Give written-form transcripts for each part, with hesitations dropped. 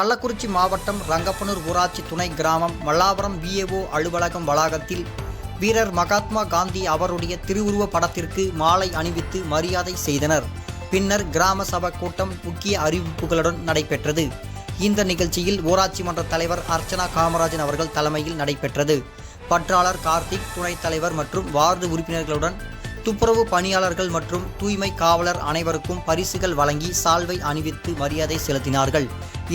கள்ளக்குறிச்சி மாவட்டம் ரங்கப்பனூர் ஊராட்சி துணை கிராமம் மல்லாபுரம் விஏஓ அலுவலகம் வளாகத்தில் வீரர் மகாத்மா காந்தி அவருடைய திருவுருவ படத்திற்கு மாலை அணிவித்து மரியாதை செய்தனர். பின்னர் கிராம சபை கூட்டம் முக்கிய அறிவிப்புகளுடன் நடைபெற்றது. இந்த நிகழ்ச்சியில் ஊராட்சி மன்ற தலைவர் அர்ச்சனா காமராஜன் அவர்கள் தலைமையில் நடைபெற்றது. பற்றாளர் கார்த்திக், துணைத் தலைவர் மற்றும் வார்டு உறுப்பினர்களுடன் துப்புரவு பணியாளர்கள் மற்றும் தூய்மை காவலர் அனைவருக்கும் பரிசுகள் வழங்கி சால்வை அணிவித்து மரியாதை செலுத்தினார்கள்.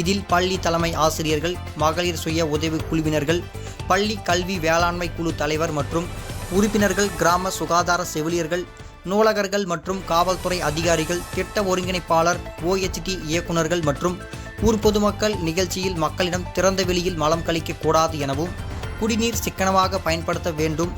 இதில் பள்ளி தலைமை ஆசிரியர்கள், மகளிர் சுய உதவி குழுவினர்கள், பள்ளி கல்வி வேளாண்மை குழு தலைவர் மற்றும் உறுப்பினர்கள், கிராம சுகாதார செவிலியர்கள், நூலகர்கள் மற்றும் காவல்துறை அதிகாரிகள், திட்ட ஒருங்கிணைப்பாளர், OHT இயக்குநர்கள் மற்றும் ஊர் பொதுமக்கள் நிகழ்ச்சியில் மக்களிடம் திறந்த வெளியில் மலம் கழிக்க கூடாது எனவும், குடிநீர் சிக்கனமாக பயன்படுத்த வேண்டும்,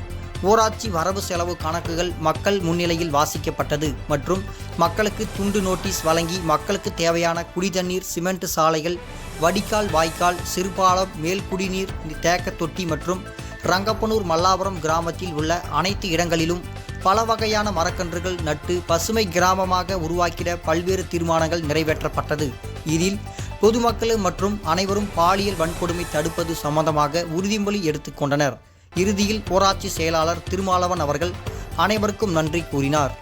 ஊராட்சி வரவு செலவு கணக்குகள் மக்கள் முன்னிலையில் வாசிக்கப்பட்டது மற்றும் மக்களுக்கு துண்டு நோட்டீஸ் வழங்கி மக்களுக்கு தேவையான குடிதண்ணீர், சிமெண்ட் சாலைகள், வடிகால், வாய்க்கால், சிறுபாலம், மேல் குடிநீர் தேக்க தொட்டி மற்றும் ரங்கப்பனூர் மல்லாபுரம் கிராமத்தில் உள்ள அனைத்து இடங்களிலும் பல வகையான மரக்கன்றுகள் நட்டு பசுமை கிராமமாக உருவாக்கிட பல்வேறு தீர்மானங்கள் நிறைவேற்றப்பட்டது. இதில் பொதுமக்கள் மற்றும் அனைவரும் பாலியல் வன்கொடுமை தடுப்பது சம்பந்தமாக உறுதிமொழி எடுத்துக்கொண்டனர். இறுதியில் ஊராட்சி செயலாளர் திருமாவளவன் அவர்கள் அனைவருக்கும் நன்றி கூறினார்.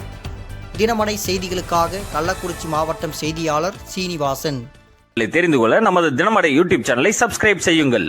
தினமடை செய்திகளுக்காக கள்ளக்குறிச்சி மாவட்டம் செய்தியாளர் சீனிவாசன். தெரிந்து கொள்ள நமது தினமடை யூடியூப் சேனலை சப்ஸ்கிரைப் செய்யுங்கள்.